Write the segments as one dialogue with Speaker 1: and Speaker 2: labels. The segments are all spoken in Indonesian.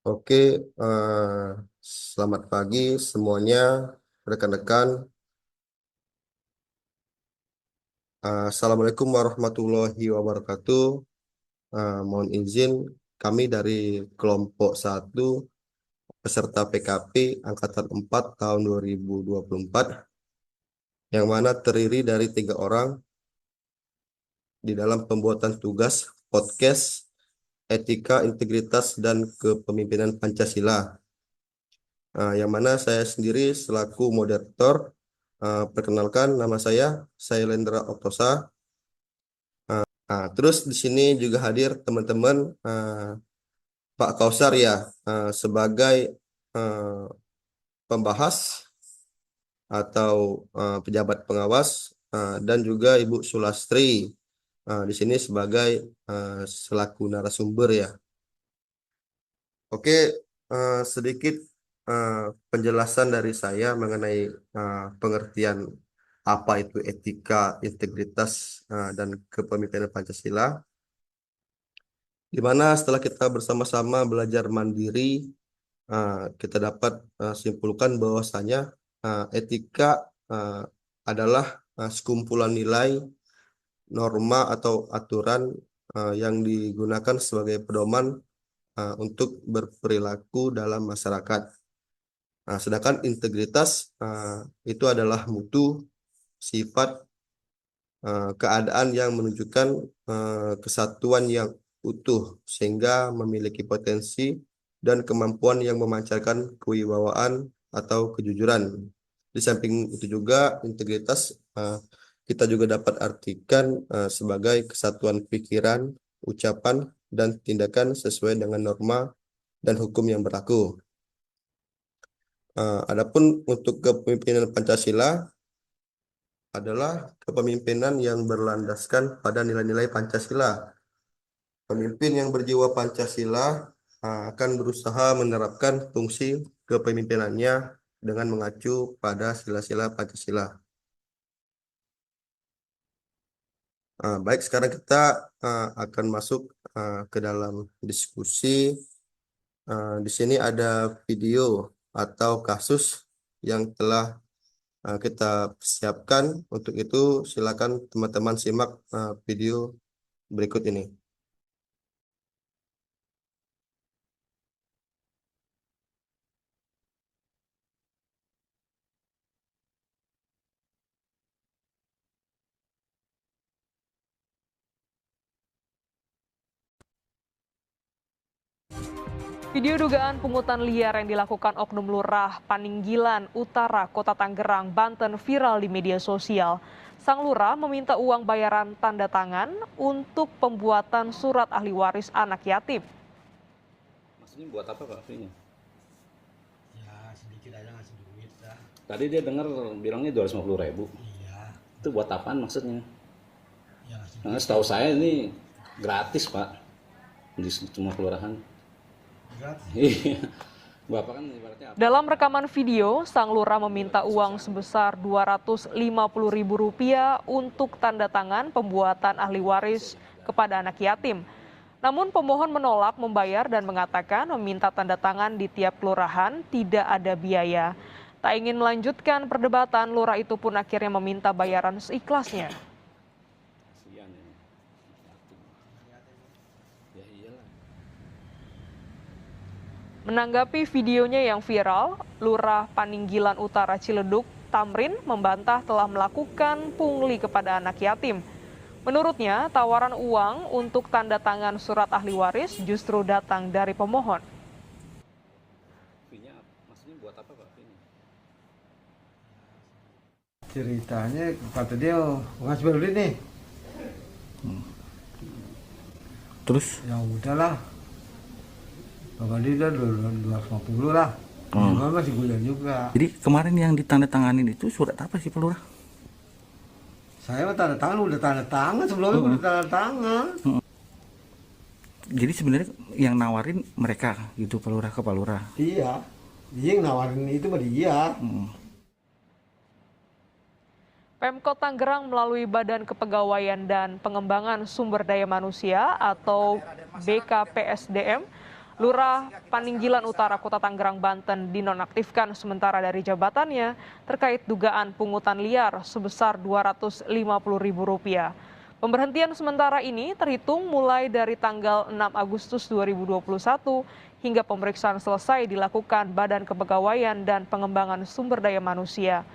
Speaker 1: Oke, selamat pagi semuanya, rekan-rekan. Assalamualaikum warahmatullahi wabarakatuh. Mohon izin, kami dari kelompok 1 peserta PKP Angkatan 4 tahun 2024, yang mana terdiri dari 3 orang di dalam pembuatan tugas podcast Etika, Integritas, dan Kepemimpinan Pancasila. Yang mana saya sendiri selaku moderator. Perkenalkan, nama saya Lendra Oktosa. Terus di sini juga hadir teman-teman, Pak Kausar ya, sebagai eh, pembahas atau pejabat pengawas, dan juga Ibu Sulastri di sini sebagai selaku narasumber ya. Oke, sedikit penjelasan dari saya mengenai pengertian apa itu etika, integritas, dan kepemimpinan Pancasila. Di mana setelah kita bersama-sama belajar mandiri, kita dapat simpulkan bahwasanya etika uh, adalah sekumpulan nilai, norma atau aturan yang digunakan sebagai pedoman untuk berperilaku dalam masyarakat. Sedangkan integritas itu adalah mutu, sifat, keadaan yang menunjukkan kesatuan yang utuh sehingga memiliki potensi dan kemampuan yang memancarkan kewibawaan atau kejujuran. Di samping itu juga integritas kita juga dapat artikan sebagai kesatuan pikiran, ucapan, dan tindakan sesuai dengan norma dan hukum yang berlaku. Adapun untuk kepemimpinan Pancasila adalah kepemimpinan yang berlandaskan pada nilai-nilai Pancasila. Pemimpin yang berjiwa Pancasila akan berusaha menerapkan fungsi kepemimpinannya dengan mengacu pada sila-sila Pancasila. Baik, sekarang kita akan masuk ke dalam diskusi. Di sini ada video atau kasus yang telah kita siapkan. Untuk itu, silakan teman-teman simak video berikut ini.
Speaker 2: Video dugaan pungutan liar yang dilakukan Oknum Lurah Paninggilan Utara, Kota Tangerang, Banten viral di media sosial. Sang Lurah meminta uang bayaran tanda tangan untuk pembuatan surat ahli waris anak yatim.
Speaker 3: Maksudnya buat apa Pak fee-nya?
Speaker 4: Ya sedikit aja ngasih duit dah.
Speaker 3: Tadi dia dengar bilangnya 250.000.
Speaker 4: Iya.
Speaker 3: Itu buat apaan maksudnya?
Speaker 4: Ya ngasih
Speaker 3: Karena
Speaker 4: duit.
Speaker 3: setahu saya ini gratis Pak di semua kelurahan.
Speaker 4: Gratis.
Speaker 3: Iya. Bapak kan ibaratnya apa?
Speaker 2: Dalam rekaman video, Sang Lurah meminta uang sebesar Rp250.000 untuk tanda tangan pembuatan ahli waris kepada anak yatim. Namun pemohon menolak membayar dan mengatakan meminta tanda tangan di tiap kelurahan tidak ada biaya. Tak ingin melanjutkan perdebatan, lurah itu pun akhirnya meminta bayaran seikhlasnya.
Speaker 3: Kasihan ya. Ya iyalah.
Speaker 2: Menanggapi videonya yang viral, Lurah Paninggilan Utara Ciledug, Tamrin, membantah telah melakukan pungli kepada anak yatim. Menurutnya, tawaran uang untuk tanda tangan surat ahli waris justru datang dari pemohon.
Speaker 3: Fee-nya maksudnya buat apa Pak fee-nya?
Speaker 4: Ceritanya kata dia ngasih baru duit nih.
Speaker 5: Terus
Speaker 4: Ya udahlah. Bapak dia udah 250 lah. Ya, masih guyon juga.
Speaker 5: jadi kemarin yang ditandatanganin itu surat apa sih Pak Lurah?
Speaker 4: Saya mah tanda tangan udah tanda tangan sebelumnya udah tanda tangan.
Speaker 5: Jadi sebenarnya yang nawarin mereka gitu Pak Lurah ke Pak Lurah.
Speaker 4: Iya. Dia yang nawarin itu mah dia.
Speaker 2: Pemkot Tangerang melalui Badan Kepegawaian dan Pengembangan Sumber Daya Manusia atau BKPSDM Lurah Paninggilan Utara Kota Tangerang, Banten dinonaktifkan sementara dari jabatannya terkait dugaan pungutan liar sebesar Rp250.000. Pemberhentian sementara ini terhitung mulai dari tanggal 6 Agustus 2021 hingga pemeriksaan selesai dilakukan Badan Kepegawaian dan Pengembangan Sumber Daya Manusia.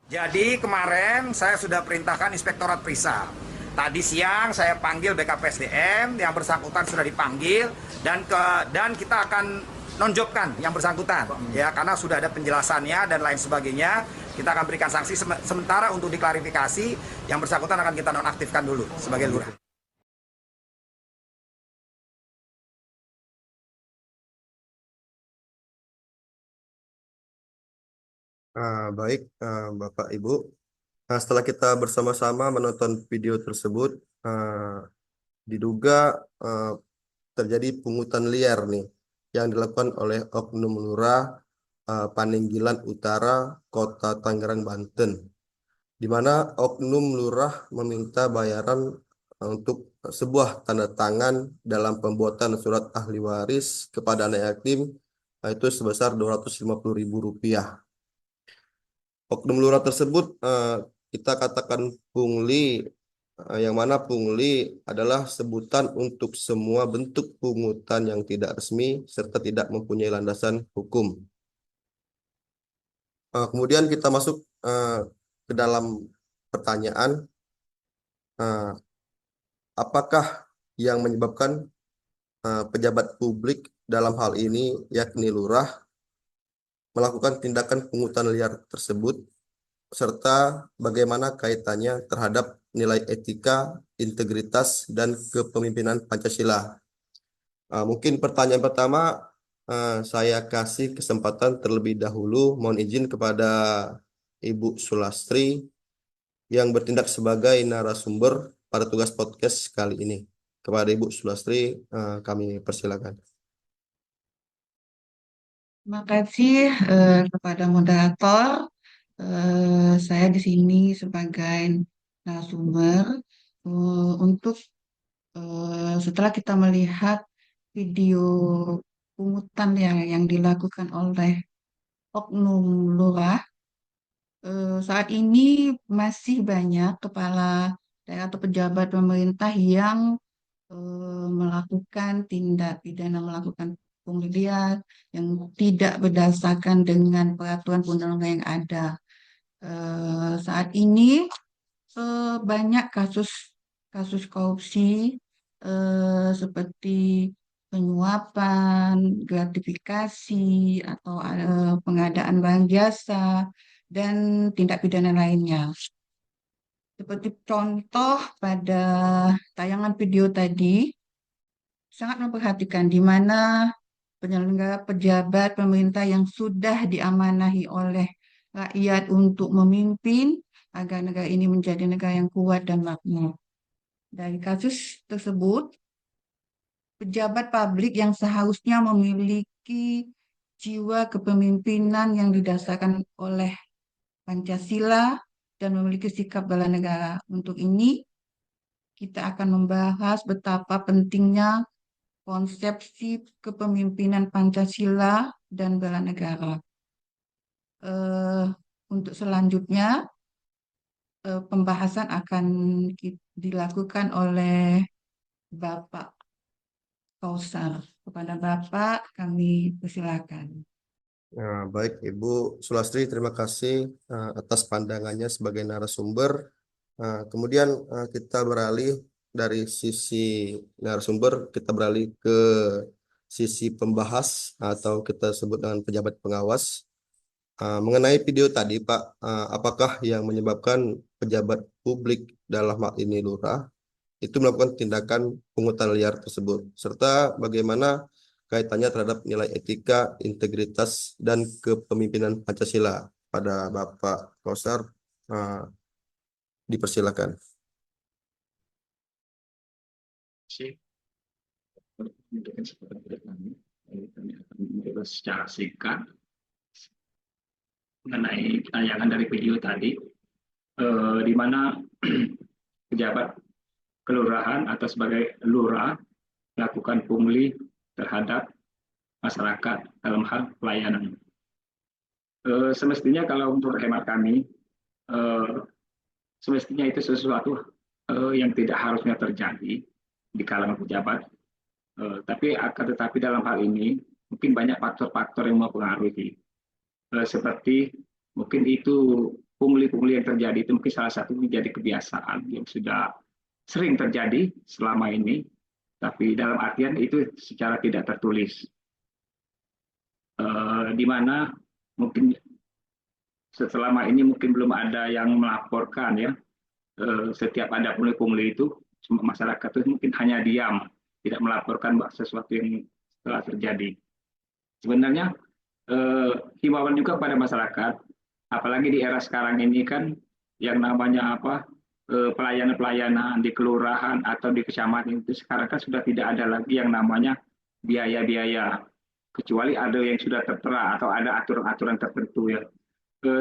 Speaker 6: Jadi kemarin saya sudah perintahkan Inspektorat Perisa. Tadi siang saya panggil BKPSDM, yang bersangkutan sudah dipanggil dan kita akan nonjobkan yang bersangkutan ya, karena sudah ada penjelasannya dan lain sebagainya. Kita akan berikan sanksi, sementara untuk diklarifikasi yang bersangkutan akan kita nonaktifkan dulu sebagai lurah.
Speaker 1: Baik, Bapak Ibu. Nah, setelah kita bersama-sama menonton video tersebut, diduga terjadi pungutan liar nih yang dilakukan oleh Oknum Lurah Paninggilan Utara, Kota Tangerang, Banten, di mana Oknum Lurah meminta bayaran untuk sebuah tanda tangan dalam pembuatan surat ahli waris kepada anak yatim, itu sebesar Rp250.000. Oknum lurah tersebut kita katakan pungli, yang mana pungli adalah sebutan untuk semua bentuk pungutan yang tidak resmi serta tidak mempunyai landasan hukum. Kemudian kita masuk ke dalam pertanyaan, apakah yang menyebabkan pejabat publik dalam hal ini yakni lurah melakukan tindakan pungutan liar tersebut, serta bagaimana kaitannya terhadap nilai etika, integritas, dan kepemimpinan Pancasila. Mungkin pertanyaan pertama, saya kasih kesempatan terlebih dahulu, mohon izin kepada Ibu Sulastri yang bertindak sebagai narasumber pada tugas podcast kali ini. Kepada Ibu Sulastri, kami persilakan.
Speaker 7: Terima kasih kepada moderator. Saya di sini sebagai narasumber untuk setelah kita melihat video pungutan yang dilakukan oleh Oknum Lurah, saat ini masih banyak kepala daerah atau pejabat pemerintah yang melakukan tindak pidana, melakukan pungli liar yang tidak berdasarkan dengan peraturan undang-undang yang ada. Saat ini banyak kasus korupsi seperti penyuapan, gratifikasi, atau pengadaan barang jasa, dan tindak pidana lainnya. Seperti contoh pada tayangan video tadi, sangat memperhatikan di mana penyelenggara pejabat pemerintah yang sudah diamanahi oleh rakyat untuk memimpin agar negara ini menjadi negara yang kuat dan makmur. Dari kasus tersebut, pejabat publik yang seharusnya memiliki jiwa kepemimpinan yang didasarkan oleh Pancasila dan memiliki sikap bela negara. Untuk ini, kita akan membahas betapa pentingnya konsepsi kepemimpinan Pancasila dan bela negara. Untuk selanjutnya, pembahasan akan dilakukan oleh Bapak Kausar. Kepada Bapak, kami persilakan.
Speaker 1: Baik, Ibu Sulastri, terima kasih atas pandangannya sebagai narasumber. Kemudian kita beralih dari sisi narasumber, kita beralih ke sisi pembahas atau kita sebut dengan pejabat pengawas. Mengenai video tadi, Pak, apakah yang menyebabkan pejabat publik dalam hal ini lurah itu melakukan tindakan pungutan liar tersebut, serta bagaimana kaitannya terhadap nilai etika, integritas, dan kepemimpinan Pancasila? Pada Bapak Kausar, dipersilakan.
Speaker 8: Kami akan mencoba secara singkat mengenai tayangan dari video tadi, di mana pejabat kelurahan atau sebagai lurah melakukan pungli terhadap masyarakat dalam hal pelayanan. Semestinya kalau untuk hemat kami, semestinya itu sesuatu yang tidak harusnya terjadi di kalangan pejabat. Tetapi dalam hal ini mungkin banyak faktor-faktor yang mempengaruhi. Seperti mungkin itu pungli-pungli yang terjadi itu mungkin salah satu menjadi kebiasaan yang sudah sering terjadi selama ini, tapi dalam artian itu secara tidak tertulis. Di mana mungkin selama ini mungkin belum ada yang melaporkan ya, setiap ada pungli-pungli itu masyarakat itu mungkin hanya diam, tidak melaporkan sesuatu yang telah terjadi. Sebenarnya himbauan juga pada masyarakat, apalagi di era sekarang ini kan yang namanya pelayanan-pelayanan di kelurahan atau di kecamatan itu sekarang kan sudah tidak ada lagi yang namanya biaya-biaya, kecuali ada yang sudah tertera atau ada aturan-aturan tertentu ya.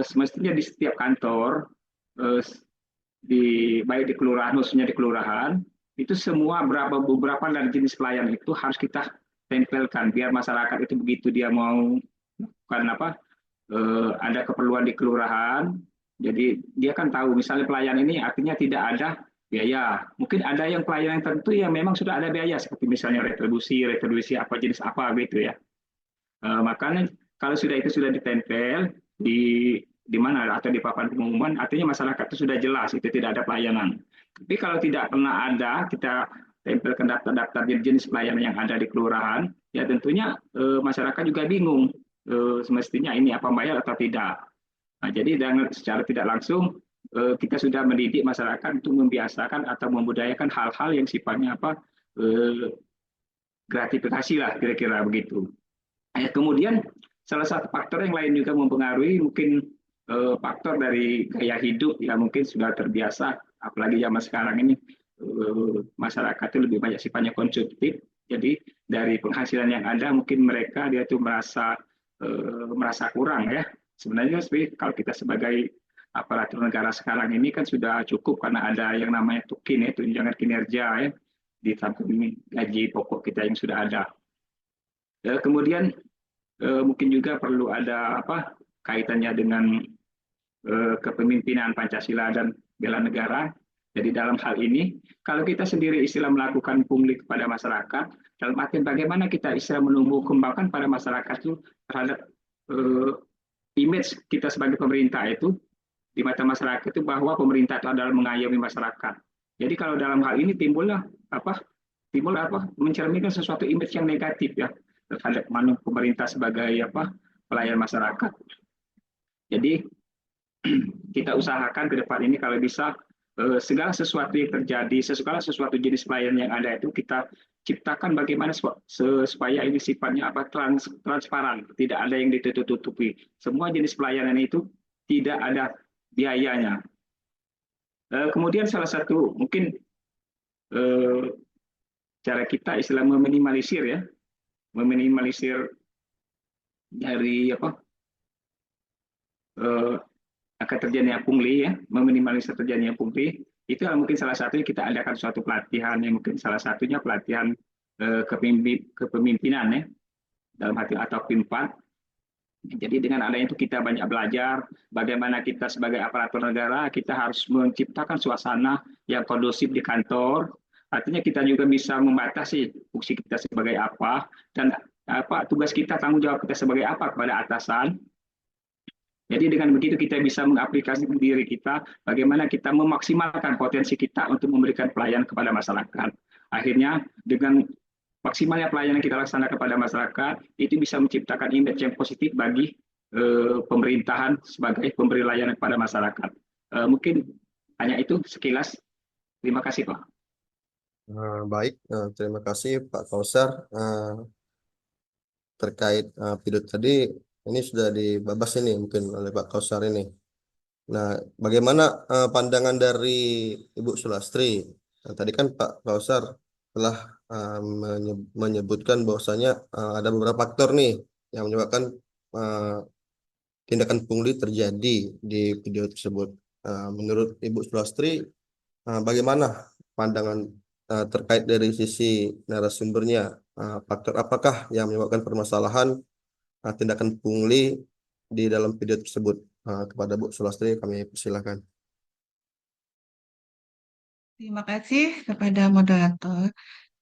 Speaker 8: Semestinya di setiap kantor, baik di kelurahan, khususnya di kelurahan, itu semua beberapa dari jenis pelayanan itu harus kita tempelkan biar masyarakat itu begitu dia mau ada keperluan di kelurahan, jadi dia kan tahu misalnya pelayanan ini artinya tidak ada biaya. Mungkin ada yang pelayanan tertentu yang memang sudah ada biaya seperti misalnya retribusi apa jenis apa gitu ya. Makanya kalau itu sudah ditempel di mana atau di papan pengumuman, artinya masyarakat itu sudah jelas itu tidak ada pelayanan. Tapi kalau tidak pernah ada, kita tempelkan daftar-daftar jenis pelayanan yang ada di kelurahan, ya tentunya masyarakat juga bingung semestinya ini apa bayar atau tidak. Nah, jadi secara tidak langsung kita sudah mendidik masyarakat untuk membiasakan atau membudayakan hal-hal yang sifatnya gratifikasi lah kira-kira begitu. Kemudian salah satu faktor yang lain juga mempengaruhi mungkin faktor dari gaya hidup ya, mungkin sudah terbiasa, apalagi zaman sekarang ini masyarakat itu lebih banyak sifatnya konsumtif. Jadi dari penghasilan yang ada mungkin mereka dia tuh merasa kurang ya. Sebenarnya kalau kita sebagai aparatur negara sekarang ini kan sudah cukup karena ada yang namanya TUKIN ya, tunjangan kinerja ya, di samping gaji pokok kita yang sudah ada. Kemudian mungkin juga perlu ada kaitannya dengan kepemimpinan Pancasila dan bela negara. Jadi dalam hal ini, kalau kita sendiri istilah melakukan pungli kepada masyarakat, dalam artian bagaimana kita istilah menumbuh kembangkan pada masyarakat itu terhadap image kita sebagai pemerintah itu di mata masyarakat itu bahwa pemerintah itu adalah mengayomi masyarakat. Jadi kalau dalam hal ini timbul mencerminkan sesuatu image yang negatif ya terhadap pemerintah sebagai pelayan masyarakat. Jadi kita usahakan ke depan ini kalau bisa segala sesuatu yang terjadi, segala sesuatu jenis pelayanan yang ada itu kita ciptakan bagaimana supaya ini sifatnya transparan, tidak ada yang ditutup-tutupi. Semua jenis pelayanan itu tidak ada biayanya. Kemudian salah satu mungkin cara kita istilah meminimalisir dari akan terjadinya pungli ya, meminimalisir terjadinya pungli, itu mungkin salah satunya kita adakan suatu pelatihan yang mungkin salah satunya pelatihan kepemimpinan ya, dalam arti atau PIM4. Jadi dengan adanya itu kita banyak belajar bagaimana kita sebagai aparatur negara kita harus menciptakan suasana yang kondusif di kantor. Artinya kita juga bisa membatasi fungsi kita sebagai apa dan tugas kita, tanggung jawab kita sebagai apa kepada atasan. Jadi dengan begitu kita bisa mengaplikasikan diri kita, bagaimana kita memaksimalkan potensi kita untuk memberikan pelayanan kepada masyarakat. Akhirnya dengan maksimalnya pelayanan kita laksanakan kepada masyarakat, itu bisa menciptakan image yang positif bagi pemerintahan sebagai pemberi layanan kepada masyarakat. Mungkin hanya itu sekilas. Terima kasih Pak.
Speaker 1: Baik, terima kasih Pak Kausar. Terkait video tadi, ini sudah dibahas ini mungkin oleh Pak Kausar ini. Nah, bagaimana pandangan dari Ibu Sulastri? Nah, tadi kan Pak Kausar telah menyebutkan bahwasanya ada beberapa faktor nih yang menyebabkan tindakan pungli terjadi di video tersebut. Menurut Ibu Sulastri, bagaimana pandangan terkait dari sisi narasumbernya, faktor apakah yang menyebabkan permasalahan tindakan pungli di dalam video tersebut? Kepada Bu Sulastri kami persilakan.
Speaker 7: Terima kasih kepada moderator.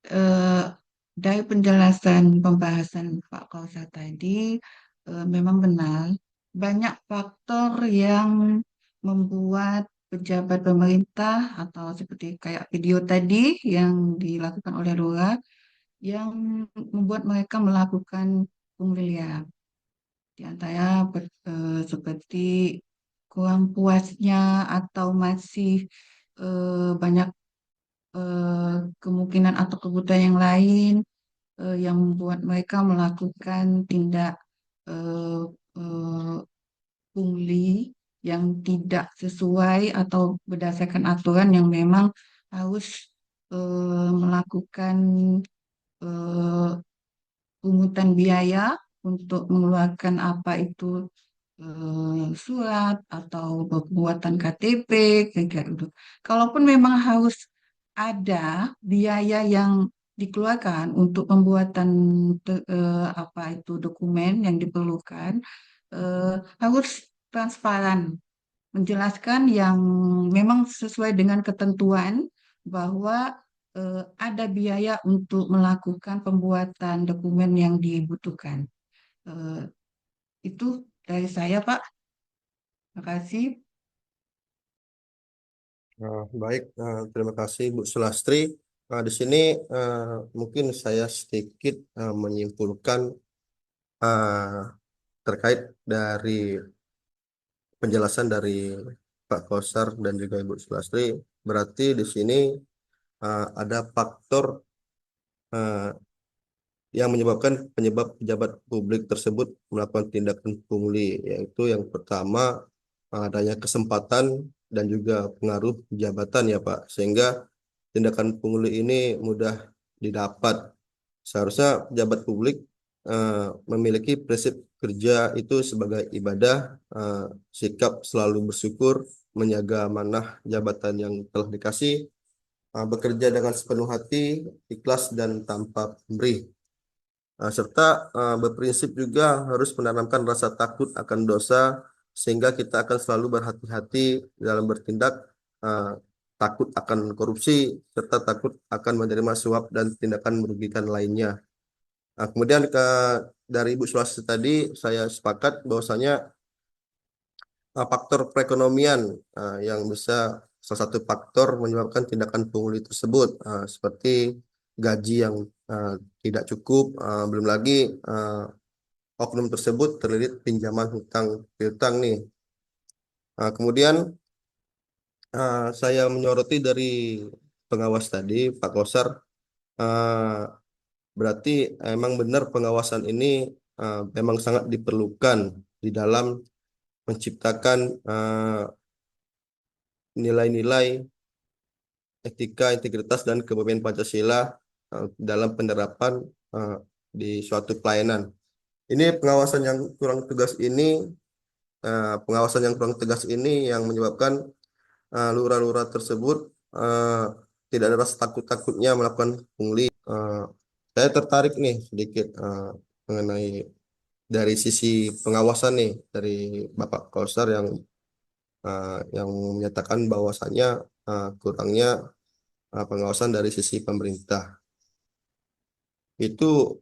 Speaker 7: Eh, dari penjelasan pembahasan Pak Kausa tadi, memang benar banyak faktor yang membuat pejabat pemerintah atau seperti kayak video tadi yang dilakukan oleh Lura yang membuat mereka melakukan pungli. Di antara seperti kurang puasnya atau masih banyak kemungkinan atau kebutuhan yang lain yang membuat mereka melakukan tindak eh, eh, pungli yang tidak sesuai atau berdasarkan aturan yang memang harus melakukan eh, pungutan biaya untuk mengeluarkan apa itu surat atau pembuatan KTP kayak gitu. Kalaupun memang harus ada biaya yang dikeluarkan untuk pembuatan apa itu dokumen yang diperlukan, harus transparan, menjelaskan yang memang sesuai dengan ketentuan bahwa ada biaya untuk melakukan pembuatan dokumen yang dibutuhkan. Eh, itu dari saya, Pak. Terima kasih.
Speaker 1: Baik, terima kasih Bu Sulastri. Di sini mungkin saya sedikit menyimpulkan terkait dari penjelasan dari Pak Kausar dan juga Ibu Sulastri. Berarti di sini ada faktor uh, yang menyebabkan pejabat publik tersebut melakukan tindakan pungli, yaitu yang pertama adanya kesempatan dan juga pengaruh jabatan ya Pak, sehingga tindakan pungli ini mudah didapat. Seharusnya pejabat publik memiliki prinsip kerja itu sebagai ibadah, sikap selalu bersyukur, menjaga amanah jabatan yang telah dikasih, bekerja dengan sepenuh hati, ikhlas dan tanpa pamrih. Serta berprinsip juga harus menanamkan rasa takut akan dosa, sehingga kita akan selalu berhati-hati dalam bertindak, takut akan korupsi, serta takut akan menerima suap dan tindakan merugikan lainnya. Kemudian dari Ibu Sulastri tadi, saya sepakat bahwasanya faktor perekonomian yang bisa salah satu faktor menyebabkan tindakan pungli tersebut, seperti gaji yang tidak cukup, belum lagi oknum tersebut terlilit pinjaman hutang piutang nih. Kemudian saya menyoroti dari pengawas tadi, Pak Kausar, berarti emang benar pengawasan ini memang sangat diperlukan di dalam menciptakan nilai-nilai etika, integritas, dan kepemimpinan Pancasila dalam penerapan di suatu pelayanan. Ini pengawasan yang kurang tegas ini yang menyebabkan lurah-lurah tersebut tidak ada rasa takut-takutnya melakukan pungli. Saya tertarik nih sedikit mengenai dari sisi pengawasan nih dari Bapak Kausar yang menyatakan bahwasannya kurangnya pengawasan dari sisi pemerintah. Itu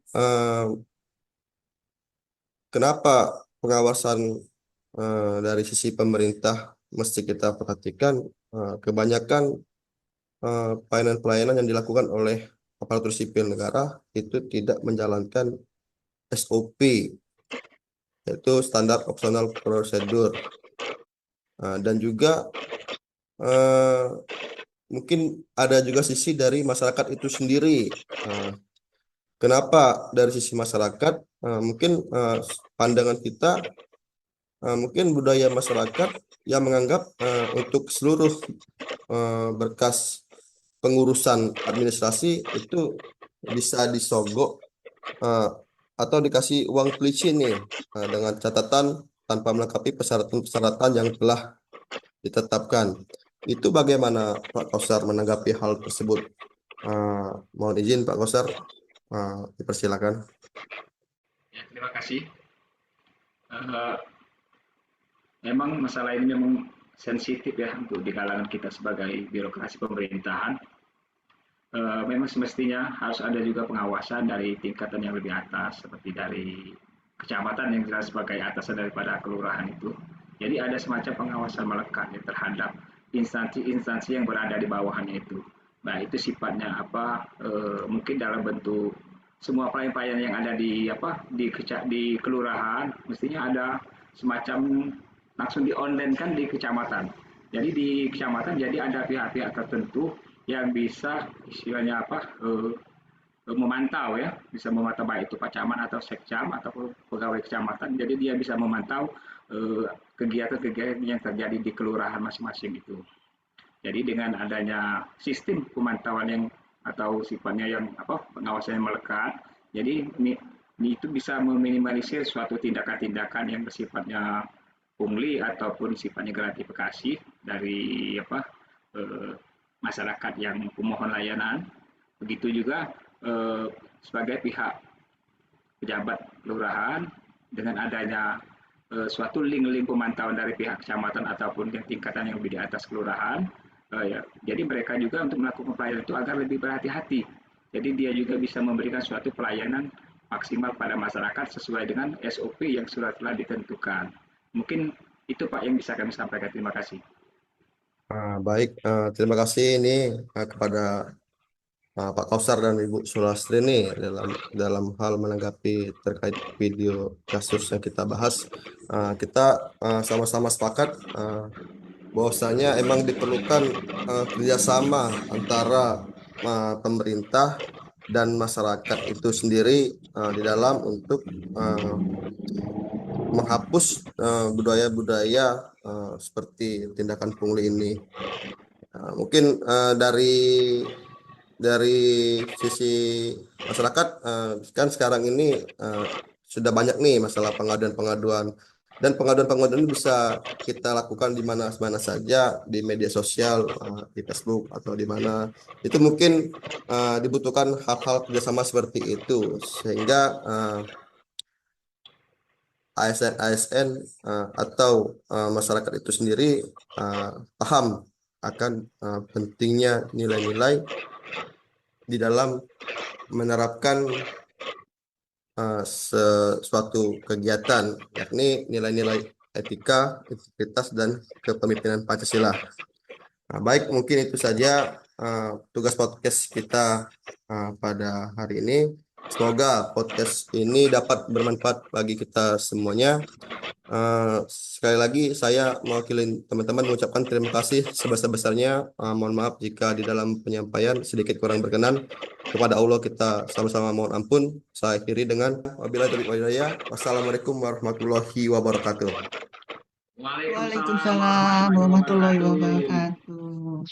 Speaker 1: kenapa pengawasan dari sisi pemerintah mesti kita perhatikan? Kebanyakan pelayanan-pelayanan yang dilakukan oleh aparatur sipil negara itu tidak menjalankan SOP, yaitu standar operasional prosedur, dan juga mungkin ada juga sisi dari masyarakat itu sendiri. Kenapa dari sisi masyarakat? Mungkin pandangan kita, mungkin budaya masyarakat yang menganggap untuk seluruh berkas pengurusan administrasi itu bisa disogok atau dikasih uang pelicin nih, dengan catatan tanpa melengkapi persyaratan-persyaratan yang telah ditetapkan. Itu bagaimana Pak Kausar menanggapi hal tersebut? Mohon izin Pak Kausar, dipersilakan.
Speaker 8: Ya, terima kasih. Eh, Memang masalah ini memang sensitif ya untuk di kalangan kita sebagai birokrasi pemerintahan. Memang semestinya harus ada juga pengawasan dari tingkatan yang lebih atas, seperti dari kecamatan yang jelas sebagai atasan daripada kelurahan itu. Jadi ada semacam pengawasan melekat ya, terhadap instansi-instansi yang berada di bawahnya itu. Nah itu sifatnya apa? Mungkin dalam bentuk semua pelayan-pelayan yang ada di di kelurahan, mestinya ada semacam langsung di online kan di kecamatan. Jadi di kecamatan jadi ada pihak-pihak tertentu yang bisa istilahnya memantau ya, bisa memantau baik itu Pak Camat atau Sekcam atau pegawai kecamatan. Jadi dia bisa memantau kegiatan-kegiatan yang terjadi di kelurahan masing-masing itu. Jadi dengan adanya sistem pemantauan yang atau sifatnya yang pengawasan yang melekat, jadi ini itu bisa meminimalisir suatu tindakan-tindakan yang bersifatnya pungli ataupun sifatnya gratifikasi dari eh, masyarakat yang pemohon layanan. Begitu juga sebagai pihak pejabat kelurahan dengan adanya suatu link-link pemantauan dari pihak kecamatan ataupun yang tingkatan yang lebih di atas kelurahan. Ya, jadi mereka juga untuk melakukan pelayanan itu agar lebih berhati-hati. Jadi dia juga bisa memberikan suatu pelayanan maksimal pada masyarakat sesuai dengan SOP yang sudah telah ditentukan. Mungkin itu Pak yang bisa kami sampaikan. Terima kasih.
Speaker 1: Baik, terima kasih ini kepada Pak Kausar dan Ibu Sulastri nih dalam hal menanggapi terkait video kasus yang kita bahas. Kita sama-sama sepakat bahwasanya emang diperlukan kerjasama antara pemerintah dan masyarakat itu sendiri di dalam untuk menghapus budaya-budaya seperti tindakan pungli ini. Mungkin dari sisi masyarakat kan sekarang ini sudah banyak nih masalah pengaduan-pengaduan, dan pengaduan-pengaduan ini bisa kita lakukan di mana saja, di media sosial, di Facebook atau di mana. Itu mungkin dibutuhkan hal-hal kerjasama seperti itu sehingga ASN atau masyarakat itu sendiri paham akan pentingnya nilai-nilai di dalam menerapkan sesuatu kegiatan, yakni nilai-nilai etika, integritas, dan kepemimpinan Pancasila. Baik, mungkin itu saja tugas podcast kita pada hari ini. Semoga podcast ini dapat bermanfaat bagi kita semuanya. Sekali lagi saya mewakili teman-teman mengucapkan terima kasih sebesar-besarnya. Mohon maaf jika di dalam penyampaian sedikit kurang berkenan. Kepada Allah kita sama-sama mohon ampun. Saya akhiri dengan wabillahi taufiq wal hidayah. Wassalamualaikum warahmatullahi wabarakatuh.
Speaker 7: Waalaikumsalam warahmatullahi wabarakatuh.